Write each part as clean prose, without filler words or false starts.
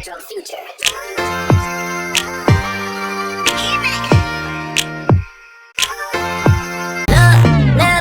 spiritual future.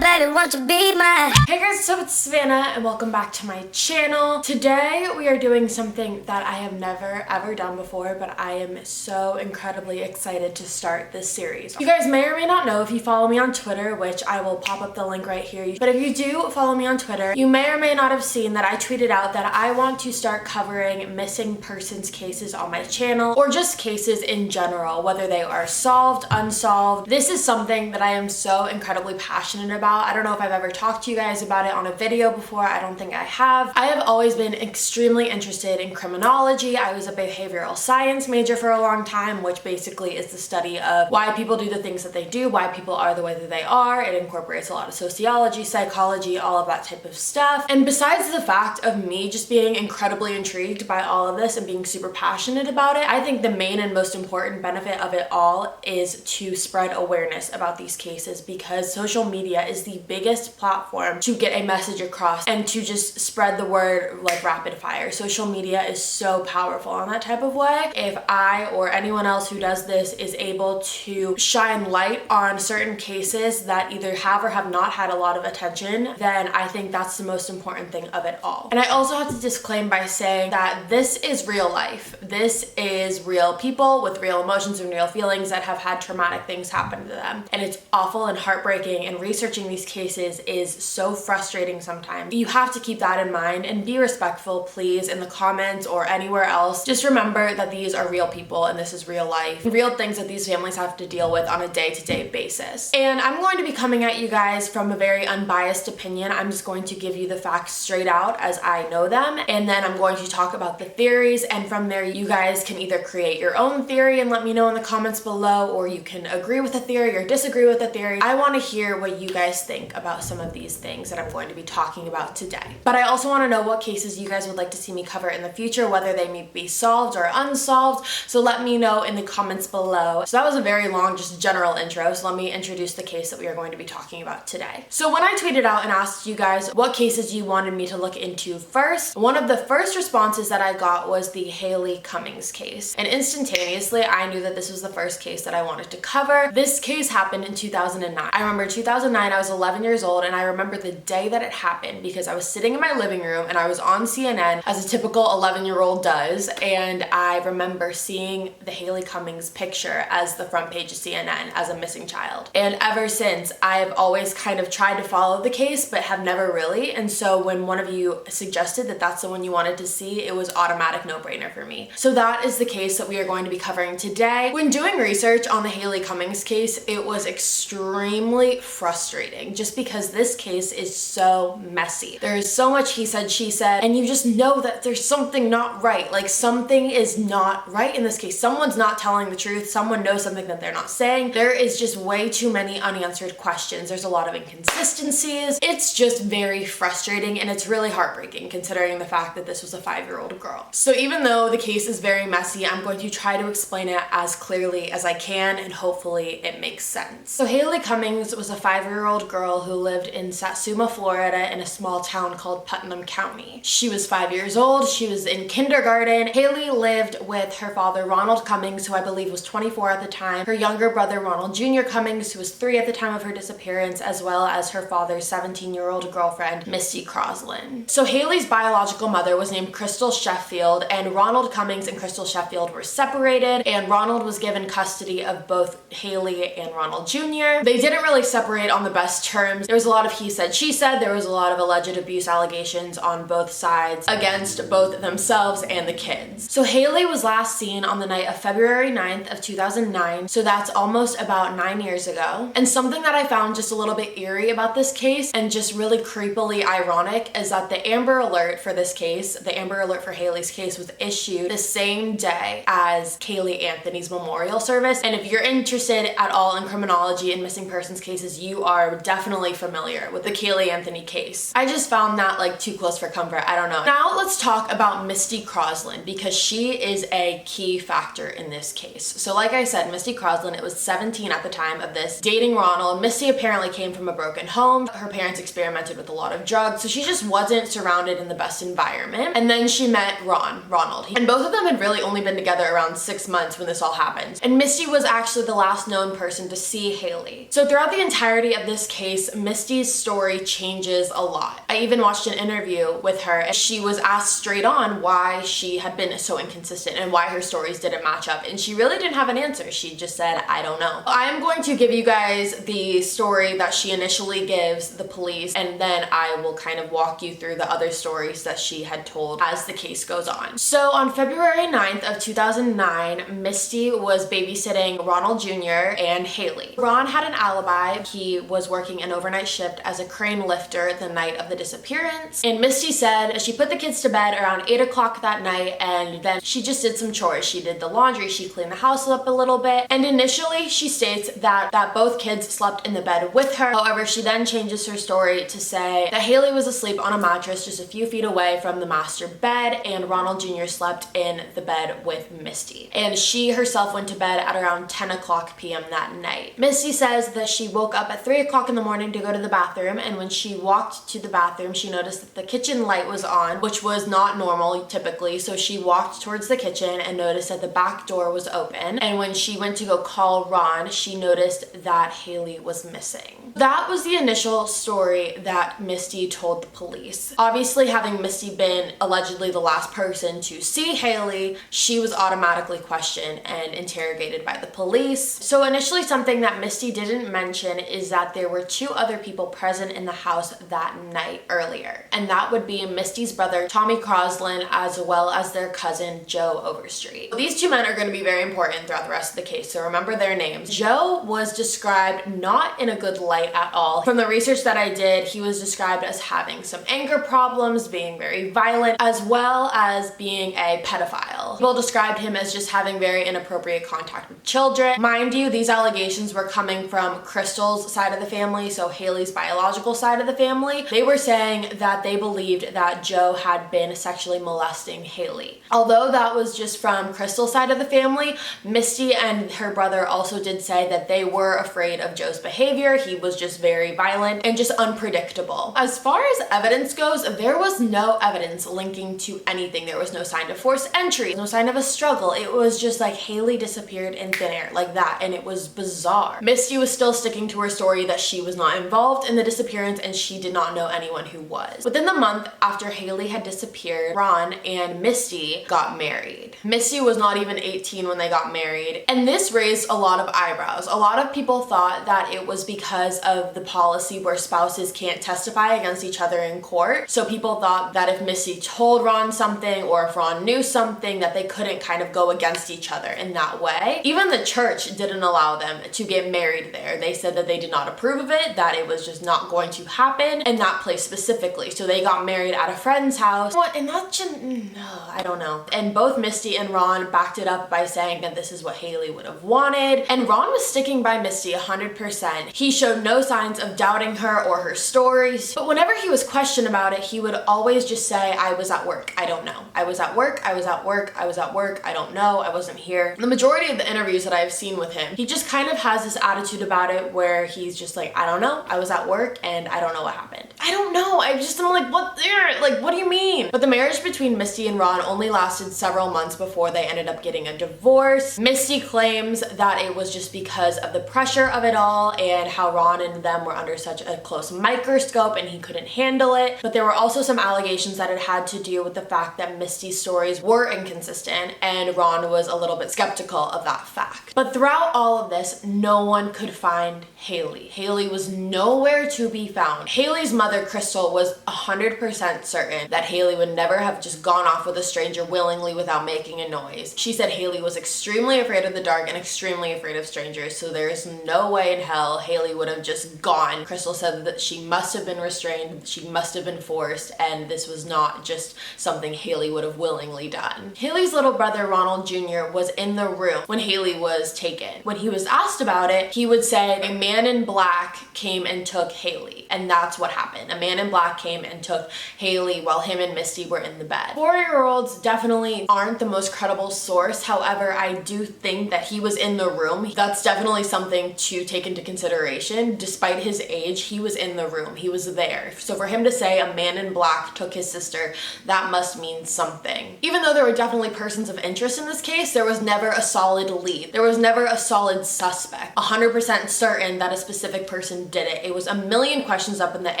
Baby, won't you be mine? Hey guys, what's up? It's Savannah and welcome back to my channel. Today we are doing something that I have never ever done before, but I am so incredibly excited to start this series. You guys may or may not know if you follow me on Twitter, which I will pop up the link right here. But if you do follow me on Twitter, you may or may not have seen that I tweeted out that I want to start covering missing persons cases on my channel, or just cases in general, whether they are solved, unsolved. This is something that I am so incredibly passionate about. I don't know if I've ever talked to you guys about it on a video before. I don't think I have. I have always been extremely interested in criminology. I was a behavioral science major for a long time, which basically is the study of why people do the things that they do, why people are the way that they are. It incorporates a lot of sociology, psychology, all of that type of stuff. And besides the fact of me just being incredibly intrigued by all of this and being super passionate about it, I think the main and most important benefit of it all is to spread awareness about these cases, because social media is the biggest platform to get a message across and to just spread the word like rapid fire. Social media is so powerful in that type of way. If I or anyone else who does this is able to shine light on certain cases that either have or have not had a lot of attention, then I think that's the most important thing of it all. And I also have to disclaim by saying that this is real life. This is real people with real emotions and real feelings that have had traumatic things happen to them. And it's awful and heartbreaking, and researching these cases is so frustrating sometimes. You have to keep that in mind and be respectful, please, in the comments or anywhere else. Just remember that these are real people and this is real life, real things that these families have to deal with on a day-to-day basis. And I'm going to be coming at you guys from a very unbiased opinion. I'm just going to give you the facts straight out as I know them, and then I'm going to talk about the theories, and from there you guys can either create your own theory and let me know in the comments below, or you can agree with the theory or disagree with the theory. I want to hear what you guys think about some of these things that I'm going to be talking about today. But I also want to know what cases you guys would like to see me cover in the future, whether they may be solved or unsolved, so let me know in the comments below. So that was a very long, just general intro, so let me introduce the case that we are going to be talking about today. So when I tweeted out and asked you guys what cases you wanted me to look into first, one of the first responses that I got was the Haleigh Cummings case. And instantaneously, I knew that this was the first case that I wanted to cover. This case happened in 2009. I remember 2009, I was 11 years old, and I remember the day that it happened because I was sitting in my living room and I was on CNN as a typical 11-year-old does, and I remember seeing the Haleigh Cummings picture as the front page of CNN as a missing child. And ever since, I've always kind of tried to follow the case but have never really, and so when one of you suggested that that's the one you wanted to see, it was automatic no-brainer for me. So that is the case that we are going to be covering today. When doing research on the Haleigh Cummings case, it was extremely frustrating just because this case is so messy. There is so much he said, she said, and you just know that there's something not right. Like, something is not right in this case. Someone's not telling the truth. Someone knows something that they're not saying. There is just way too many unanswered questions. There's a lot of inconsistencies. It's just very frustrating, and it's really heartbreaking considering the fact that this was a 5-year-old girl. So even though the case is very messy, I'm going to try to explain it as clearly as I can, and hopefully it makes sense. So Haleigh Cummings was a 5-year-old girl who lived in Satsuma, Florida, in a small town called Putnam County. She was 5 years old. She was in kindergarten. Hayley lived with her father, Ronald Cummings, who I believe was 24 at the time, her younger brother, Ronald Jr. Cummings, who was 3 at the time of her disappearance, as well as her father's 17-year-old girlfriend, Misty Crosland. So Hayley's biological mother was named Crystal Sheffield, and Ronald Cummings and Crystal Sheffield were separated, and Ronald was given custody of both Hayley and Ronald Jr. They didn't really separate on the best terms. There was a lot of he said, she said. There was a lot of alleged abuse allegations on both sides against both themselves and the kids. So Hayley was last seen on the night of February 9th of 2009, so that's almost about 9 years ago. And something that I found just a little bit eerie about this case, and just really creepily ironic, is that the Amber Alert for this case, the Amber Alert for Hayley's case, was issued the same day as Caylee Anthony's memorial service. And if you're interested at all in criminology and missing persons cases, you are definitely familiar with the Caylee Anthony case. I just found that like too close for comfort. I don't know. Now let's talk about Misty Crosland, because she is a key factor in this case. So like I said, Misty Crosland, it was 17 at the time of this, dating Ronald. Misty apparently came from a broken home. Her parents experimented with a lot of drugs, so she just wasn't surrounded in the best environment. And then she met Ronald. And both of them had really only been together around 6 months when this all happened. And Misty was actually the last known person to see Hayley. So throughout the entirety of this case, Misty's story changes a lot. I even watched an interview with her and she was asked straight on why she had been so inconsistent and why her stories didn't match up. And she really didn't have an answer. She just said, I don't know. I am going to give you guys the story that she initially gives the police, and then I will kind of walk you through the other stories that she had told as the case goes on. So on February 9th of 2009, Misty was babysitting Ronald Jr. and Hayley. Ron had an alibi. He was working an overnight shift as a crane lifter the night of the disappearance. And Misty said she put the kids to bed around 8 o'clock that night, and then she just did some chores. She did the laundry, she cleaned the house up a little bit, and initially she states that both kids slept in the bed with her. However, she then changes her story to say that Hayley was asleep on a mattress just a few feet away from the master bed, and Ronald Jr. slept in the bed with Misty. And she herself went to bed at around 10 o'clock p.m. that night. Misty says that she woke up at 3 o'clock in the morning to go to the bathroom, and when she walked to the bathroom, she noticed that the kitchen light was on, which was not normal typically, so she walked towards the kitchen and noticed that the back door was open. And when she went to go call Ron, she noticed that Hayley was missing. That was the initial story that Misty told the police. Obviously, having Misty been allegedly the last person to see Hayley, she was automatically questioned and interrogated by the police. So initially, something that Misty didn't mention is that there were 2 other people present in the house that night earlier, and that would be Misty's brother Tommy Crosland as well as their cousin Joe Overstreet. These 2 men are going to be very important throughout the rest of the case, so remember their names. Joe was described not in a good light at all. From the research that I did, he was described as having some anger problems, being very violent, as well as being a pedophile. People described him as just having very inappropriate contact with children. Mind you, these allegations were coming from Crystal's side of the family, so Hayley's biological side of the family. They were saying that they believed that Joe had been sexually molesting Hayley. Although that was just from Crystal's side of the family, Misty and her brother also did say that they were afraid of Joe's behavior. He was just very violent and just unpredictable. As far as evidence goes, there was no evidence linking to anything. There was no sign of forced entry, no sign of a struggle. It was just like Hayley disappeared in thin air like that, and it was bizarre. Misty was still sticking to her story that she was not involved in the disappearance and she did not know anyone who was. Within the month after Hayley had disappeared, Ron and Misty got married. Misty was not even 18 when they got married, and this raised a lot of eyebrows. A lot of people thought that it was because of the policy where spouses can't testify against each other in court. So people thought that if Misty told Ron something or if Ron knew something, that they couldn't kind of go against each other in that way. Even the church didn't allow them to get married there. They said that they did not approve of it, that it was just not going to happen in that place specifically. So they got married at a friend's house. What? And that just, no, I don't know. And both Misty and Ron backed it up by saying that this is what Hayley would have wanted. And Ron was sticking by Misty 100%. He showed no signs of doubting her or her stories. But whenever he was questioned about it, he would always just say, I was at work, I don't know. I was at work, I was at work, I was at work, I don't know, I wasn't here. The majority of the interviews that I've seen with him, he just kind of has this attitude about it where he's just like, I don't know, I was at work and I don't know what happened. I don't know, I'm like, what there? Like, what do you mean? But the marriage between Misty and Ron only lasted several months before they ended up getting a divorce. Misty claims that it was just because of the pressure of it all and how Ron and them were under such a close microscope and he couldn't handle it. But there were also some allegations that it had to do with the fact that Misty's stories were inconsistent and Ron was a little bit skeptical of that fact. But throughout all of this, no one could find Hayley. Hayley was nowhere to be found. Hayley's mother, Crystal, was 100% certain that Hayley would never have just gone off with a stranger willingly without making a noise. She said Hayley was extremely afraid of the dark and extremely afraid of strangers, so there's no way in hell Hayley would have just gone. Crystal said that she must have been restrained, she must have been forced, and this was not just something Hayley would have willingly done. Hayley's little brother, Ronald Jr., was in the room when Hayley was taken. When he was asked about it, he would say a man in black came and took Hayley, and that's what happened. A man in black came and took Hayley while him and Misty were in the bed. 4-year-olds definitely aren't the most credible source. However, I do think that he was in the room. That's definitely something to take into consideration. Despite his age, he was in the room. He was there. So for him to say a man in black took his sister, that must mean something. Even though there were definitely only persons of interest in this case, there was never a solid lead. There was never a solid suspect. 100% certain that a specific person did it. It was a million questions up in the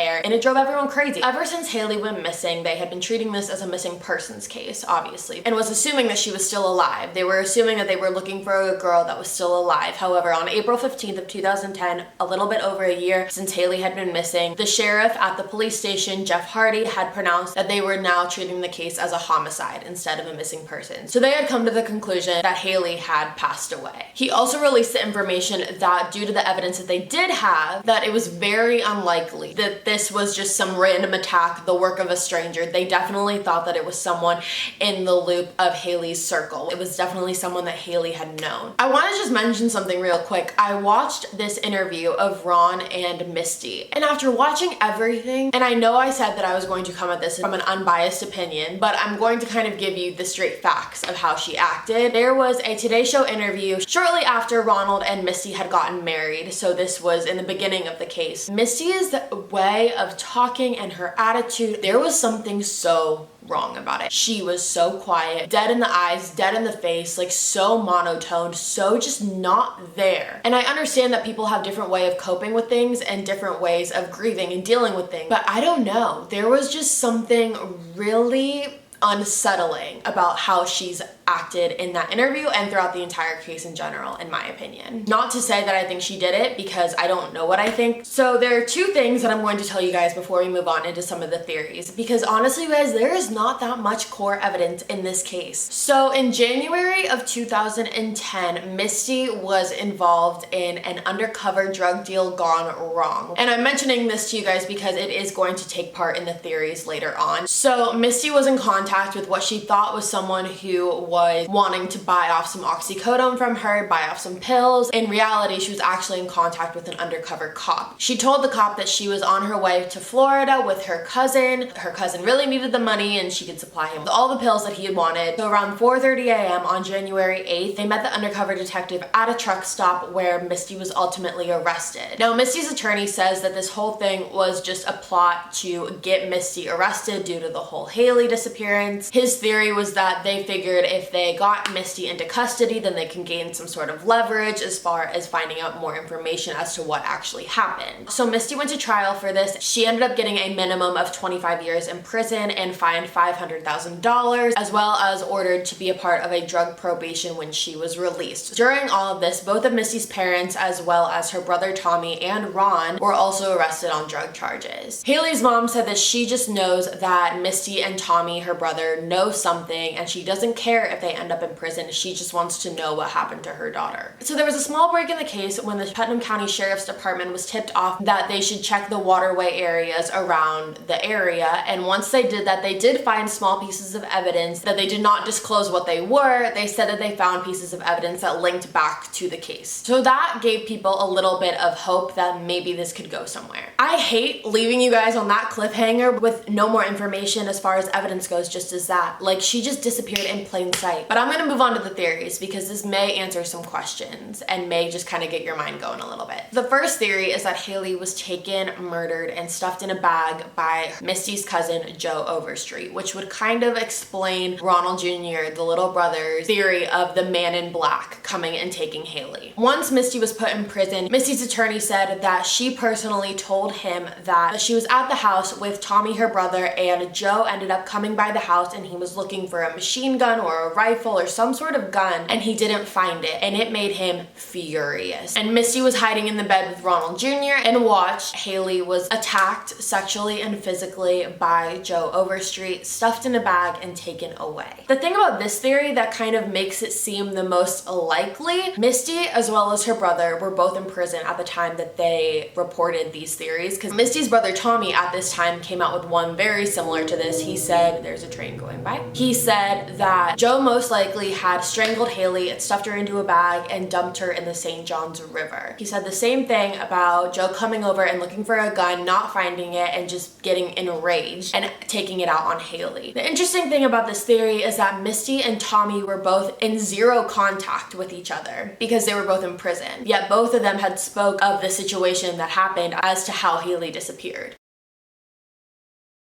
air, and it drove everyone crazy. Ever since Hayley went missing, they had been treating this as a missing persons case, obviously, and was assuming that she was still alive. They were assuming that they were looking for a girl that was still alive. However, on April 15th of 2010, a little bit over a year since Hayley had been missing, the sheriff at the police station, Jeff Hardy, had pronounced that they were now treating the case as a homicide instead of a missing person. So they had come to the conclusion that Hayley had passed away. He also released the information that due to the evidence that they did have, that it was very unlikely that this was just some random attack, the work of a stranger. They definitely thought that it was someone in the loop of Hayley's circle. It was definitely someone that Hayley had known. I want to just mention something real quick. I watched this interview of Ron and Misty, and after watching everything, and I know I said that I was going to come at this from an unbiased opinion, but I'm going to kind of give you the straight facts of how she acted. There was a Today Show interview shortly after Ronald and Misty had gotten married, so this was in the beginning of the case. Misty's way of talking and her attitude, there was something so wrong about it. She was so quiet, dead in the eyes, dead in the face, like so monotone, so just not there. And I understand that people have different way of coping with things and different ways of grieving and dealing with things, but I don't know. There was just something really unsettling about how she's acted in that interview and throughout the entire case in general, in my opinion. Not to say that I think she did it, because I don't know what I think. So there are two things that I'm going to tell you guys before we move on into some of the theories, because honestly, you guys, there is not that much core evidence in this case. So in January of 2010, Misty was involved in an undercover drug deal gone wrong. And I'm mentioning this to you guys because it is going to take part in the theories later on. So Misty was in contact with what she thought was someone who was wanting to buy off some oxycodone from her, buy off some pills. In reality, she was actually in contact with an undercover cop. She told the cop that she was on her way to Florida with her cousin. Her cousin really needed the money and she could supply him with all the pills that he had wanted. So around 4:30 a.m. on January 8th, they met the undercover detective at a truck stop where Misty was ultimately arrested. Now, Misty's attorney says that this whole thing was just a plot to get Misty arrested due to the whole Hayley disappearance. His theory was that they figured if they got Misty into custody, then they can gain some sort of leverage as far as finding out more information as to what actually happened. So Misty went to trial for this. She ended up getting a minimum of 25 years in prison and fined $500,000, as well as ordered to be a part of a drug probation when she was released. During all of this, both of Misty's parents, as well as her brother Tommy and Ron, were also arrested on drug charges. Hayley's mom said that she just knows that Misty and Tommy, her brother, know something, and she doesn't care if they end up in prison. She just wants to know what happened to her daughter. So there was a small break in the case when the Putnam County Sheriff's Department was tipped off that they should check the waterway areas around the area, and once they did that, they did find small pieces of evidence that they did not disclose what they were. They said that they found pieces of evidence that linked back to the case. So that gave people a little bit of hope that maybe this could go somewhere. I hate leaving you guys on that cliffhanger with no more information as far as evidence goes, just as that. Like, she just disappeared in plain sight. But I'm gonna move on to the theories because this may answer some questions and may just kind of get your mind going a little bit. The first theory is that Hayley was taken, murdered, and stuffed in a bag by Misty's cousin, Joe Overstreet, which would kind of explain Ronald Jr., the little brother's theory of the man in black coming and taking Hayley. Once Misty was put in prison, Misty's attorney said that she personally told him that she was at the house with Tommy, her brother, and Joe ended up coming by the house and he was looking for a machine gun or a rifle or some sort of gun, and he didn't find it, and it made him furious. And Misty was hiding in the bed with Ronald Jr. and watched Hayley was attacked sexually and physically by Joe Overstreet, stuffed in a bag, and taken away. The thing about this theory that kind of makes it seem the most likely, Misty as well as her brother were both in prison at the time that they reported these theories, because Misty's brother Tommy at this time came out with one very similar to this. He said, there's a train going by. He said that Joe most likely had strangled Hayley, stuffed her into a bag, and dumped her in the St. Johns River. He said the same thing about Joe coming over and looking for a gun, not finding it, and just getting enraged and taking it out on Hayley. The interesting thing about this theory is that Misty and Tommy were both in zero contact with each other because they were both in prison, yet both of them had spoke of the situation that happened as to how Hayley disappeared.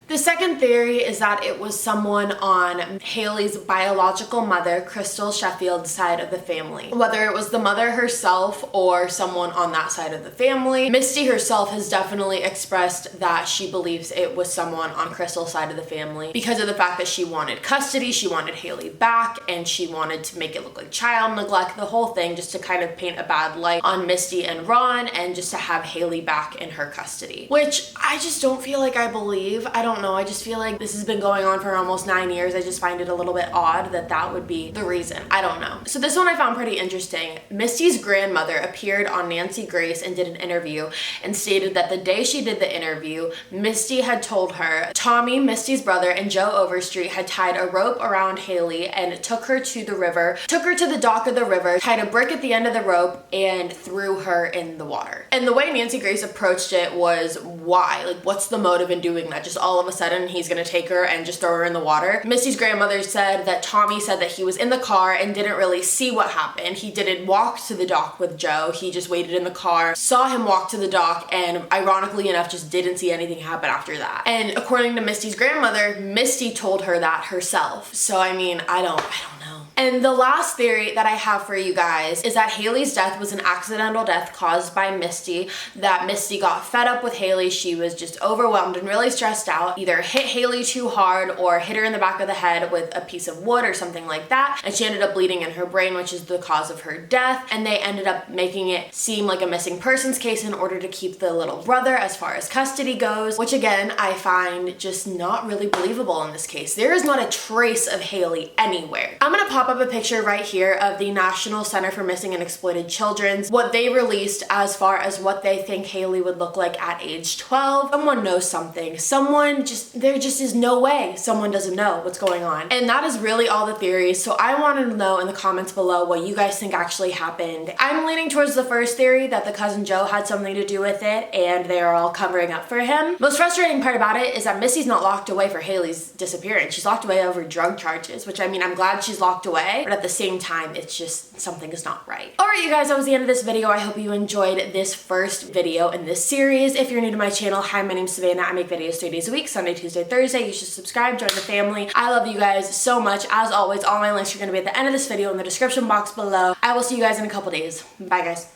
The second theory is that it was someone on Hayley's biological mother, Crystal Sheffield's side of the family. Whether it was the mother herself or someone on that side of the family. Misty herself has definitely expressed that she believes it was someone on Crystal's side of the family because of the fact that she wanted custody, she wanted Hayley back, and she wanted to make it look like child neglect, the whole thing, just to kind of paint a bad light on Misty and Ron and just to have Hayley back in her custody. Which I just don't feel like I believe. I don't know, I just feel like this has been going on for almost 9 years. I just find it a little bit odd that that would be the reason. I don't know. So this one I found pretty interesting. Misty's grandmother appeared on Nancy Grace and did an interview and stated that the day she did the interview, Misty had told her Tommy, Misty's brother, and Joe Overstreet had tied a rope around Hayley and took her to the river, took her to the dock of the river, tied a brick at the end of the rope, and threw her in the water. And the way Nancy Grace approached it was, why? Like, what's the motive in doing that? Just all of a sudden he's gonna take her and just throw her in the water? Misty's grandmother said that Tommy said that he was in the car and didn't really see what happened. He didn't walk to the dock with Joe. He just waited in the car, saw him walk to the dock, and ironically enough just didn't see anything happen after that. And according to Misty's grandmother, Misty told her that herself. So I mean, I don't know. And the last theory that I have for you guys is that Hayley's death was an accidental death caused by Misty, that Misty got fed up with Hayley. She was just overwhelmed and really stressed out, either hit Hayley too hard or hit her in the back of the head with a piece of wood or something like that, and she ended up bleeding in her brain, which is the cause of her death. And they ended up making it seem like a missing persons case in order to keep the little brother as far as custody goes, which again I find just not really believable in this case. There is not a trace of Hayley anywhere. I'm gonna pop up a picture right here of the National Center for Missing and Exploited Children, what they released as far as what they think Hayley would look like at age 12. Someone knows something. There just is no way someone doesn't know what's going on. And that is really all the theories. So I want to know in the comments below what you guys think actually happened. I'm leaning towards the first theory, that the cousin Joe had something to do with it and they're all covering up for him. Most frustrating part about it is that Missy's not locked away for Hayley's disappearance. She's locked away over drug charges, which I mean, I'm glad she's locked away, but at the same time, it's just something is not right. All right, you guys, that was the end of this video. I hope you enjoyed this first video in this series. If you're new to my channel, hi, my name's Savannah. I make videos 3 days a week, Sunday, Tuesday, Thursday. You should subscribe, join the family. I love you guys so much. As always, all my links are gonna be at the end of this video in the description box below. I will see you guys in a couple days. Bye, guys.